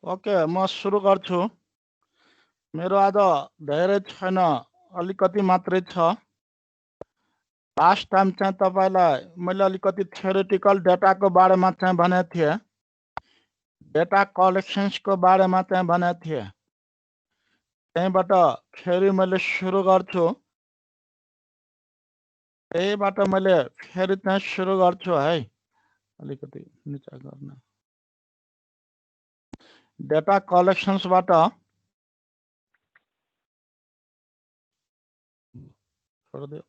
Okay म सुरु गर्छु। मेरो आज धेरै छैन, अलिकति मात्रै छ। लास्ट टाइम चाहिँ तपाईलाई मैले अलिकति थ्योरेटिकल डेटाको बारेमा चाहिँ भनेको थिएँ, डेटा कलेक्सन्सको बारेमा चाहिँ भनेको थिएँ। त्यहीँबाट फेरि मैले सुरु गर्छु। त्यहीबाट मैले फेरि चाहिँ सुरु गर्छु है। अलिकति निचा गर्न। डेटा कलेक्सन्सबाट छोडिदियो।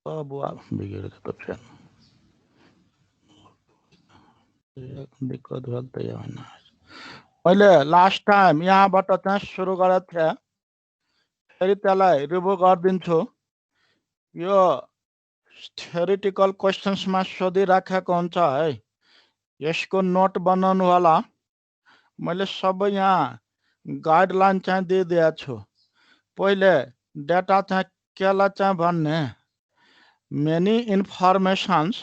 बुवा बिगड़ तो फिर दिक्कत भेल त होइन। मैले लास्ट टाइम यहाँबाट चाहिँ सुरु गरेको थिएँ, फेरि त्यसलाई रिभ्यू गरिदिन्छु। यो थ्योरेटिकल क्वेसन्समा सोधिराखेको हुन्छ है, यसको नोट बनाउनु होला। मैले सबै यहाँ गाइडलाइन चाहिँ दिइदिएको छु। पहिले डेटा चाहिँ केलाई चाहिँ भन्ने, many informations,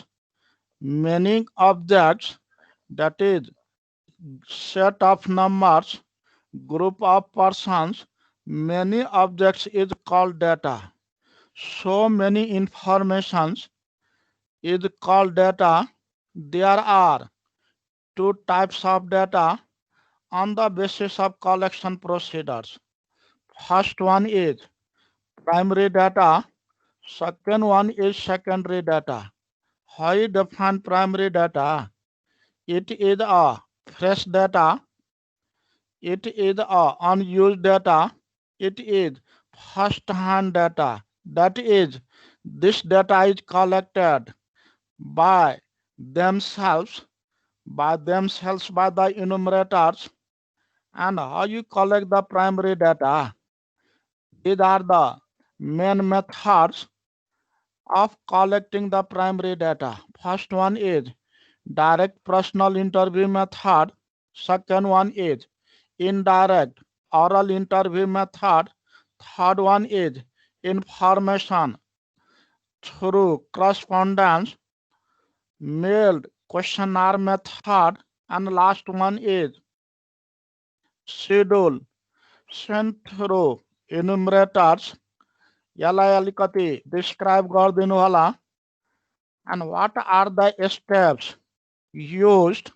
many objects, that is set of numbers, group of persons, many objects is called data. So many informations is called data. There are two types of data on the basis of collection procedures. First one is primary data, second one is secondary data. How you define primary data? It is a fresh data, it is a unused data, it is first-hand data. That is, this data is collected by themselves by the enumerators. And how you collect the primary data? These are the main methods of collecting the primary data. First one is direct personal interview method. Second one is indirect oral interview method. Third one is information through correspondence, mailed questionnaire method. And last one is schedule sent through enumerators. यसलाई अलिकति describe गरिदिनु होला। And what are the steps used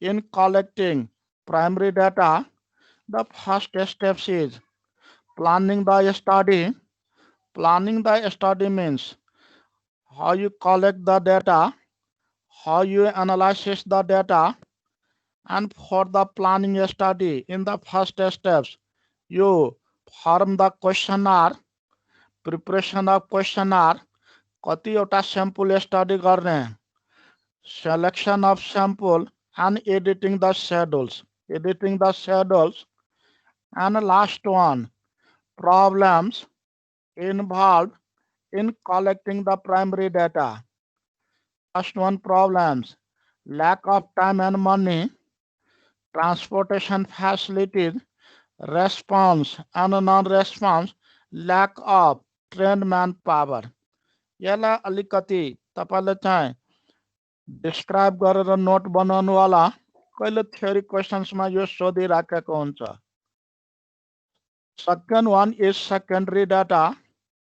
in collecting primary data? The first step is planning the study. Planning the study means how you collect the data, how you analyze the data. And for the planning study, in the first steps, you form the questionnaire, preparation of questionnaire, कतिवटा sample study गर्ने, selection of sample, and editing the schedules. And last one, problems involved in collecting the primary data. First one, problems: lack of time and money, transportation facilities, response and non-response, lack of trained manpower. यसलाई अलिकति तपाईले चाहिँ describe गरेर note बनाउनु होला। कहिले theory क्वेशन्समा यो सोधिराखेको हुन्छ। Second one is secondary data.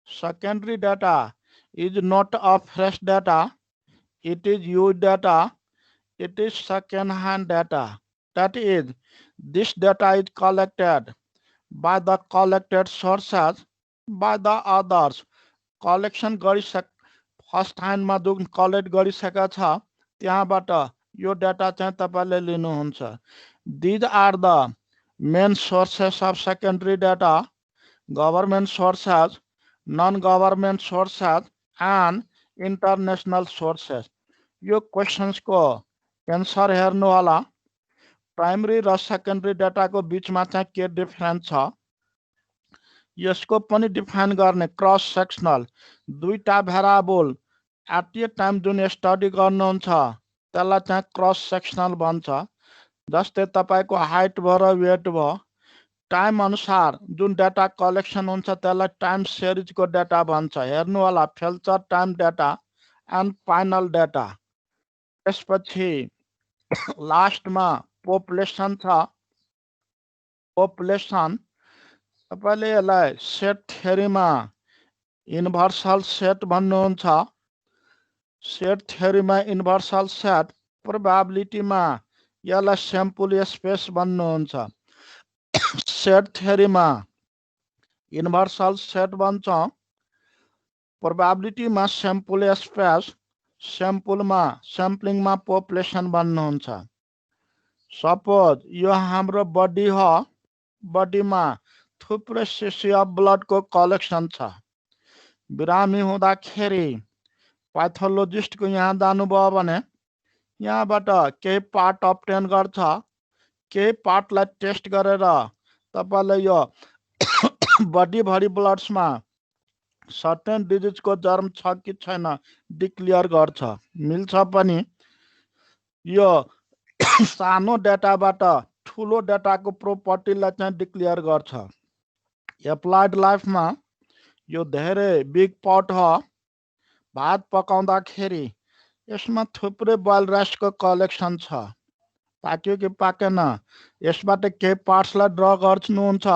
Secondary data is not a fresh data. It is used data. It is second-hand data. That is, this data is collected by the collected sources by the others. Collection first ह्यान्डमा जुन collect गरिसकेको छ त्यहाँबाट यो data चाहिँ तपाईले लिनुहुन्छ। These are the main sources of secondary data: government sources, non-government sources, and international sources. यो क्वेशन्स को आंसर हेर्नु होला। प्राइमरी र सेकेन्डरी डाटाको बिचमा चाहिँ के डिफरेन्स छ यसको पनि डिफाइन गर्ने क्रस सेक्सनल दुईटा भेरिएबल एट ए टाइम जुन स्टडी गर्नुहुन्छ त्यसलाई चाहिँ क्रस सेक्सनल भन्छ जस्तै तपाईको हाइट भयो र वेट भयो टाइम अनुसार जुन डाटा कलेक्सन हुन्छ त्यसलाई टाइम सिरिजको डाटा भन्छ हेर्नु होला future time data and final data त्यसपछि लास्टमा पपुलेसन छ पपुलेसन तपाईले यसलाई सेट थ्योरीमा युनिभर्सल सेट भन्नुहुन्छ सेट थ्योरीमा युनिभर्सल सेट प्रोबेबिलिटीमा यसलाई स्याम्पल स्पेस भन्नुहुन्छ सेट थ्योरीमा युनिभर्सल सेट भन्छ प्रोबेबिलिटीमा स्याम्पल स्पेस स्याम्पलमा स्याम्पलिङमा पपुलेसन भन्नुहुन्छ सपोज यो हाम्रो बडी हो बडीमा थुप्रै सिसी अफ ब्लडको कलेक्सन छ बिरामी हुँदाखेरि पैथोलोजिस्टको यहाँ जानुभयो भने यहाँबाट केही पार्ट अब्टेन गर्छ केही पार्टलाई टेस्ट गरेर तपाईले यो बडीभरि ब्लड्समा सर्टेन डिजिजको जर्म छ कि छैन डिक्लेयर गर्छ मिल्छ पनि यो सानो डाटाबाट ठुलो डाटाको प्रोपर्टीलाई चाहिँ डिक्लेयर गर्छ एप्लाइड लाइफमा यो धेरै बिग पट हो भात पकाउँदाखेरि यसमा थुप्रै बोइल राइसको कलेक्सन छ पाक्यो कि पाकेन यसबाट केही पार्ट्सलाई ड्र गर्नुहुन्छ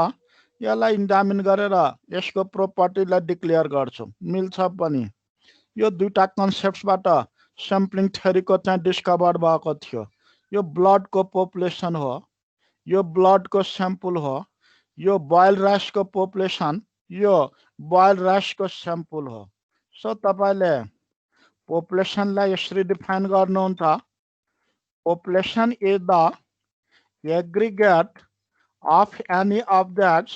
यसलाई इक्जामिन गरेर यसको प्रोपर्टीलाई डिक्लेयर गर्छु मिल्छ पनि यो दुईटा कन्सेप्ट्सबाट स्याम्पलिङ थ्योरीको चाहिँ डिस्कभर भएको थियो यो ब्लडको पपुलेसन हो यो ब्लडको स्याम्पल हो यो बोइल राइसको पपुलेसन यो बोइल राइसको स्याम्पल हो सो तपाईले पपुलेसनलाई यसरी डिफाइन गर्नुहुन्छ population is the aggregate of any objects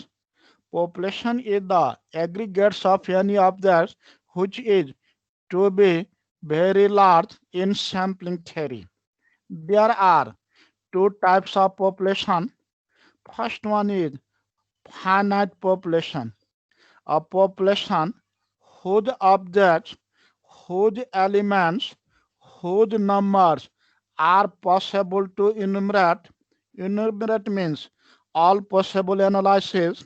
population is the aggregates of any objects which is to be very large in sampling theory. There are two types of population. First one is finite population, a population whose objects, whose elements, whose numbers are possible to enumerate. Enumerate means all possible analysis.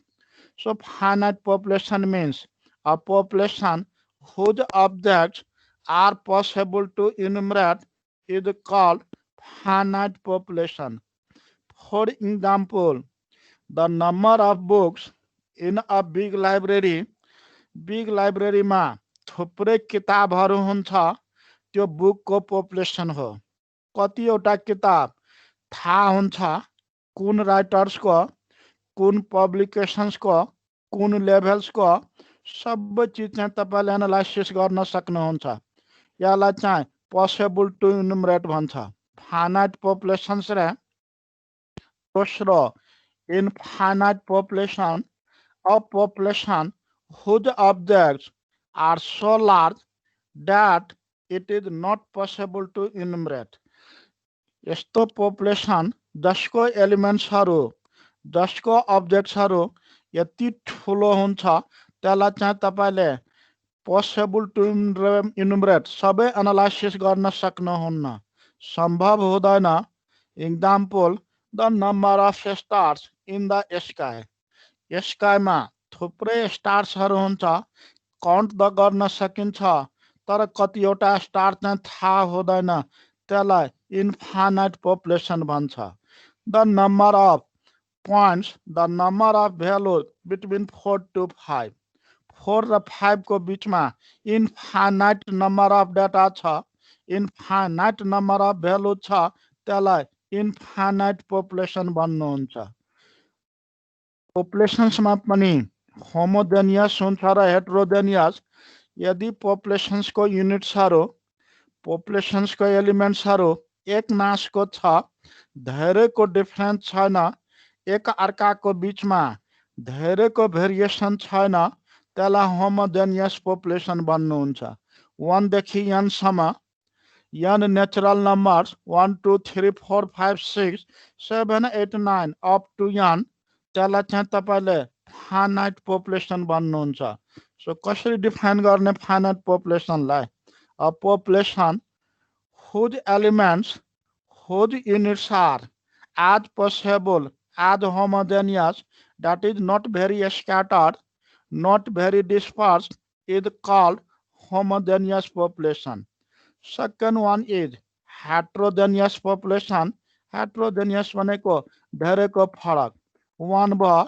So finite population means a population whose objects are possible to enumerate is called finite population. For example, the number of books in a big library मा थुप्रै किताबहरू हुन्छ त्यो बुकको population हो कतिवटा किताब थाहा हुन्छ कुन राइटर्सको कुन पब्लिकेशन्सको कुन लेभल्सको सबै चिज चाहिँ तपाईले एनालाइसिस गर्न सक्नुहुन्छ यसलाई चाहिँ पसिबल टु इनुमरेट भन्छ फाइनाइट पपुलेशन्स रे दोस्रो infinite population a population whose objects are so large that it is not possible to enumerate यस्तो पपुलेसन जसको एलिमेन्ट्सहरु जसको अब्जेक्ट्सहरु यति ठुलो हुन्छ त्यसलाई चाहिँ तपाईले पसिबल टु इनुमरेट सबै एनालाइसिस गर्न सक्नुहुन्न सम्भव हुँदैन example the number of stars in the sky स्काईमा थुप्रै स्टार्सहरु हुन्छ काउन्ट द गर्न सकिन्छ तर कतिवटा स्टार चाहिँ थाहा हुँदैन त्यसलाई इनफाइनाइट पपुलेसन भन्छ the number of points the number of values between 4 to 5 4 र 5 को बीचमा इनफाइनाइट नम्बर अफ डाटा छ इनफाइनाइट नम्बर अफ भ्यालु छ त्यसलाई इनफाइनाइट पपुलेसन भन्नुहुन्छ पपुलेसन्समा पनि होमोजेनियस हुन्छ र हेटेरोजेनियस यदि पपुलेसन्सको युनिट्सहरु पपुलेसन्सको एलिमेन्ट्सहरु एक नासको छ धेरैको डिफरेन्स छैन एक अर्काको बीचमा धेरैको भेरिएसन छैन त्यसलाई होमोजेनियस पपुलेसन भन्नुहुन्छ 1 देखि n सम्म n natural numbers 1 2 3 4 5 6 7 8 9 up to n त्यसलाई चाहिँ तपाईले फाइनाइट पपुलेसन भन्नुहुन्छ। सो कसरी डिफाइन गर्ने फाइनाइट पपुलेसनलाई? A population whose elements, whose units are as possible, as homogeneous, that is not very scattered, not very dispersed, is called homogeneous population. Second one is heterogeneous population. Heterogeneous भनेको धेरैको फरक, 1 भयो,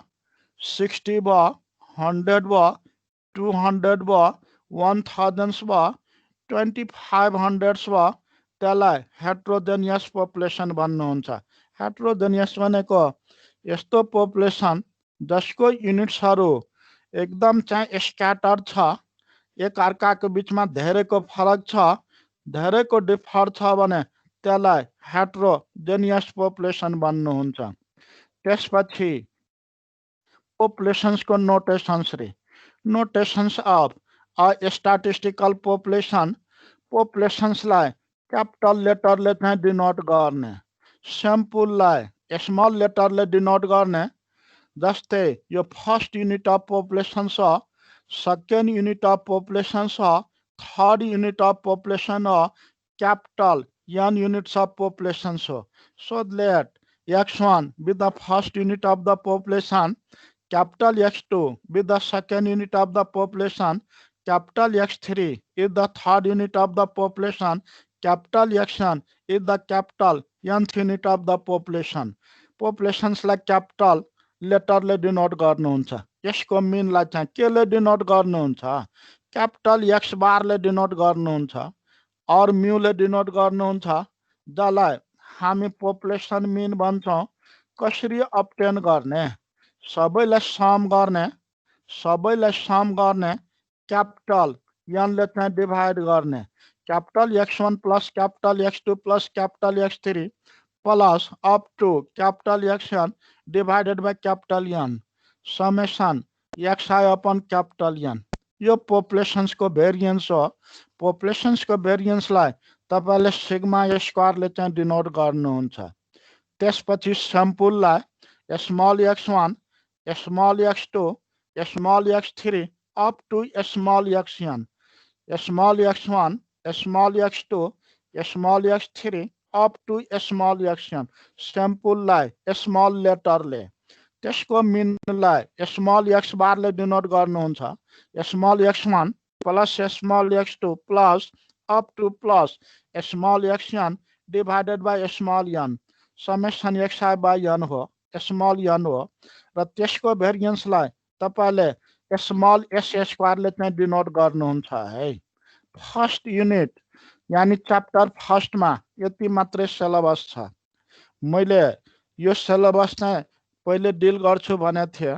60 भयो, 100 भयो, 200 भयो, 1000 भयो, 2500 भयो, त्यसलाई हेट्रोजेनियस पपुलेसन भन्नुहुन्छ। हेट्रोजेनियस भनेको यस्तो पपुलेसन जसको युनिट्सहरू एकदम चाहिँ स्क्याटर छ, एक अर्काको बिचमा धेरैको फरक छ, धेरैको डिफर छ भने त्यसलाई हेट्रोजेनियस पपुलेसन भन्नुहुन्छ। त्यसपछि पपुलेसन्सको नोटेसन्स रे, notations of a statistical population, पपुलेसन्सलाई क्यापिटल लेटरले चाहिँ डिनोट गर्ने, स्याम्पललाई स्मल लेटरले डिनोट गर्ने। जस्तै यो फर्स्ट युनिट अफ पपुलेसन छ, सेकेन्ड युनिट अफ पपुलेसन छ, थर्ड युनिट अफ पपुलेसन हो, capital n units of population. So let x1 be the first unit of the population, capital X2 be the second unit of the population, capital X3 is the third unit of the population, capital Xn is the capital nth unit of the population. Populations like capital letter ले denote गर्नुहुन्छ। यसको mean लाई चाहिँ के ले denote गर्नुहुन्छ? capital X bar ले denote गर्नुहुन्छ और म्यू ले डिनोट गर्नुहुन्छ, जसलाई हामी पपुलेसन मिन भन्छौं। कसरी अब्टेन गर्ने? सबैलाई सम गर्ने, सबैलाई सम गर्ने, क्यापिटल n ले चाहिँ डिवाइड गर्ने, capital x1 plus capital x2 plus capital x3 plus up to capital xn divided by capital n summation xi upon capital n। यो पपुलेसन्स को भेरिएन्स हो। पपुलेसन्स को भेरिएन्स लाई तपाईले सिग्मा स्क्वायर ले चाहिँ डिनोट गर्नुहुन्छ। त्यसपछि स्याम्पल लाई small x1, small x2, small x3 up to small xn, small x1, small x2, small x3 up to small xn। Sample लाई स्मल लेटर ले, त्यसको मिन लाई स्मल x बार ले डिनोट गर्नुहुन्छ। Small x1 plus small x2 plus up to plus small xn divided by small n summation xi by n हो, small n हो। र त्यसको भेरिएन्स लाई तपाईले स्मल s स्क्वायर ले चाहिँ डिनोट गर्नुहुन्छ है। फर्स्ट युनिट यानी च्याप्टर फर्स्ट मा यति मात्रै सिलेबस छ। मैले यो सिलेबस चाहिँ पहिले डिल गर्छु भने थिए।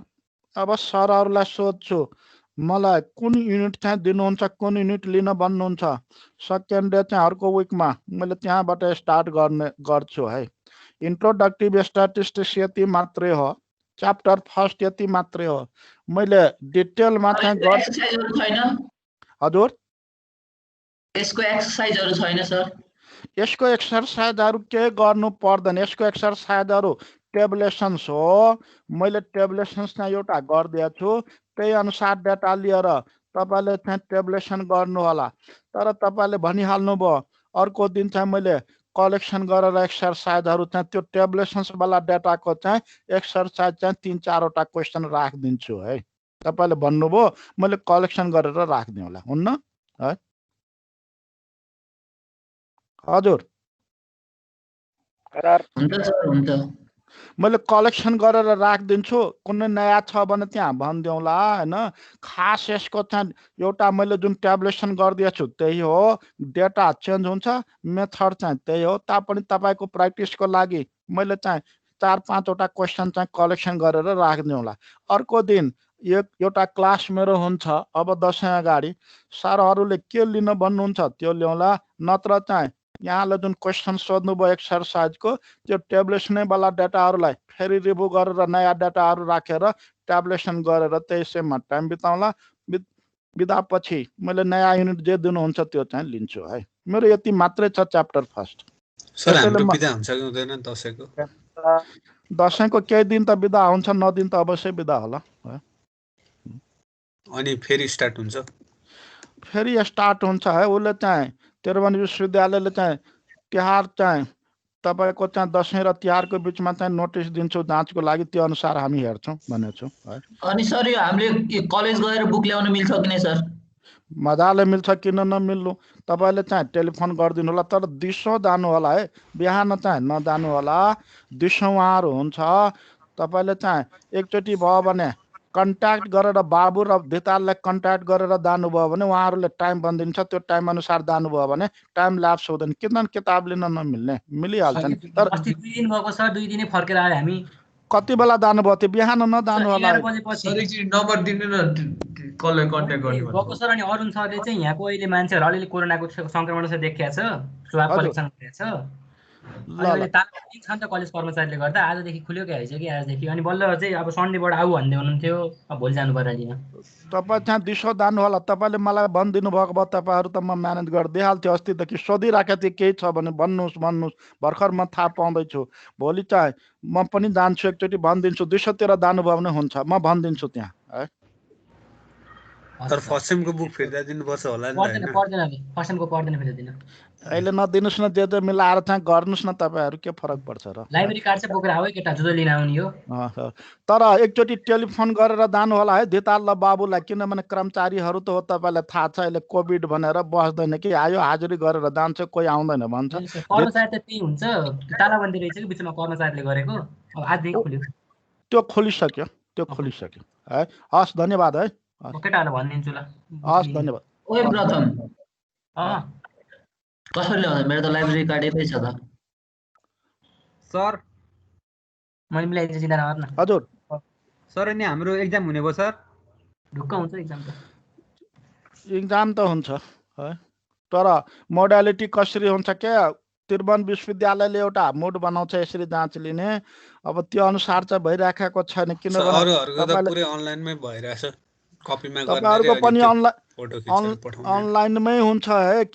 अब सरहरुलाई सोध्छु मलाई कुन युनिट चाहिँ दिनुहुन्छ, कुन युनिट लिन भन्नुहुन्छ। सेकेन्ड डे चाहिँ अर्को विकमा मैले त्यहाँबाट स्टार्ट गर्छु है। इन्ट्रोडक्टिभ स्ट्याटिस्टिक्स यति मात्रै हो, च्याप्टर फर्स्ट यति मात्रै हो। मैले डिटेलमा चाहिँ छैन हजुर, यसको एक्सरसाइजहरु छैन सर। यसको एक्सरसाइजहरु के गर्नु पर्दैन, यसको एक्सरसाइजहरु टेबुलेसन्स हो। मैले टेबुलेसन्स चाहिँ एउटा गरिदिएको छु, त्यही अनुसार डाटा लिएर तपाईले चाहिँ टेबुलेसन गर्नु होला। तर तपाईले भनिहाल्नु भयो अर्को दिन चाहिँ मैले कलेक्सन गरेर एक्सरसाइजहरु चाहिँ त्यो टेबुलेसन्स वाला डाटाको चाहिँ एक्सरसाइज चाहिँ 3-4 वटा क्वेशन राखिदिन्छु है। तपाईले भन्नुभयो मैले कलेक्सन गरेर राखिदिए होला, हुन्न है? हजुर हुन्छ सर, हुन्छ। मैले कलेक्सन गरेर राखिदिन्छु, कुनै नयाँ छ भने त्यहाँ भनिदिउँला हैन। खास यसको चाहिँ एउटा मैले जुन ट्याबुलेसन गरिदिएको छु त्यही हो, डेटा चेन्ज हुन्छ, मेथड चाहिँ त्यही हो। तापनि तपाईको प्र्याक्टिसको लागि मैले चाहिँ 4-5 वटा क्वेशन चाहिँ कलेक्सन गरेर राखिदिउँला। अर्को दिन एउटा क्लास मेरो हुन्छ अब दशैं अगाडि, सरहरुले के लिन भन्नुहुन्छ त्यो ल्याउँला। नत्र चाहिँ यहाँले जुन क्वेशन सोध्नुभयो एक्सरसाइजको त्यो टेबुलेसनै वाला डाटाहरुलाई फेरि रिभ्यु गरेर नयाँ डाटाहरु राखेर ट्याबुलेसन गरेर त्यसैमा टाइम बिताउँला। बिदा पछि मैले नयाँ युनिट जे दिनुहुन्छ त्यो चाहिँ लिन्छु है। मेरो यति मात्रै छ च्याप्टर फर्स्ट। सर हाम्रो बिदा हुन्छ कि हुँदैन दशैंको? दशैंको केही दिन त बिदा हुन्छ, 9 दिन त अवश्य बिदा होला। अनि फेरि स्टार्ट हुन्छ? फेरि स्टार्ट हुन्छ है। उसले चाहिँ त्रिभुवन विश्वविद्यालयले चाहिँ तिहार चाहिँ तपाईको चाहिँ दशैं र तिहारको बिचमा चाहिँ नोटिस दिन्छौँ जाँचको लागि, त्यो अनुसार हामी हेर्छौँ भनेछौँ है। अनि सर यो हामीले कलेज गएर बुक ल्याउन मिल्छ कि नै सर? मजाले मिल्छ, किन नमिल्नु। तपाईँले चाहिँ टेलिफोन गरिदिनु होला, तर दिउँसो जानु होला है, बिहान चाहिँ नजानु होला। दिउँसो उहाँहरू हुन्छ, तपाईँले चाहिँ एकचोटि भयो भने कन्ट्याक्ट गरेर बाबु र धिताललाई कन्ट्याक्ट गरेर जानुभयो भने उहाँहरूले टाइम भनिदिन्छ, त्यो टाइम अनुसार जानुभयो भने टाइम ल्याप्स हुँदैन। किन किताब लिन नमिल्ने, मिलिहाल्छ नि। तर अस्ति 2 दिन भएको सर, 2 दिनै फर्केर आयो हामी। कति बेला जानुभयो त्यो? बिहान नजानु होला। 11 बजेपछि सर एकचोटि नम्बर दिनु न, कसलाई कन्ट्याक्ट गर्ने भएको सर। अनि अरुण सरले चाहिँ यहाँको अहिले मान्छेहरू अलिअलि कोरोनाको संक्रमण चाहिँ देखिएको छ, स्वाब कलेक्सन गरेको छ। अहिले ताला छ नि त कलेज कर्मचारीले गर्दा। आजदेखि खुल्यो कि आइसक्यो कि आजदेखि। अनि बल्ल चाहिँ अब सन्डेबाट आऊ भन्दै हुनुहुन्थ्यो, अब भोलि जानु पर्यो। तपाईँ चाहिँ दिउँसो जानु होला। तपाईँले मलाई भनिदिनु भएको भए तपाईँहरू त म म्यानेज गरिदिइहाल्थ्यो। अस्तिदेखि सोधिराखेको थिएँ, केही छ भने भन्नुहोस्। भर्खर म थाहा पाउँदैछु। भोलि चाहिँ म पनि जान्छु, एकचोटि भनिदिन्छु। दिउँसोतिर जानुभयो भने हुन्छ, म भनिदिन्छु त्यहाँ है। तर फर्स्ट सेमको बुक फिर्ता दिनुपर्छ होला नि त? पर्दैन, फर्स्ट सेमको पर्दैन फिर्ता दिनु। अहिले नदिनुहोस् न, जे मिलाएर चाहिँ गर्नुहोस् न। तपाईँहरू के फरक पर्छ र? लाइब्रेरी कार्ड चाहिँ बोकेर आऊ है केटा, जुदो लिन आउने हो। तर एकचोटि टेलिफोन गरेर जानु होला है धिताल र बाबुलाई, किनभने कर्मचारीहरू त हो, तपाईँलाई थाहा छ अहिले कोभिड भनेर बस्दैन कि। आयो हाजिरी गरेर जान्छ, कोही आउँदैन भन्छ। कर्मचारी त त्यही हुन्छ, तालाबन्दी रहेछ कि बिचमा कर्मचारीले गरेको। अब आजदेखि खुल्यो, त्यो खोलिसक्यो है। हस्, धन्यवाद है। केटाहरूलाई भनिदिन्छु ल। हस्, धन्यवाद। ओए प्रथम कसरी ल्याउँदा? मेरो त लाइब्रेरी कार्ड यतै छ त सर। मैले मिलाइदिन्छु, चिन्ता नगर्नु। हजुर सर अनि हाम्रो एक्जाम हुने भयो सर? ढुक्क हुन्छ एक्जाम त। इक्जाम त हुन्छ है, तर मोडालिटी कसरी हुन्छ के? त्रिभुवन विश्वविद्यालयले एउटा मोड बनाउँछ यसरी जाँच लिने। अब त्यो अनुसार चाहिँ भइराखेको छैन, अरूहरूको त पुरै अनलाइनमै भइरहेछ। कपीमा गर्ने तपाईँहरूको पनि फोटो खिचेर पठाउने अनलाइनमै हुन्छ है।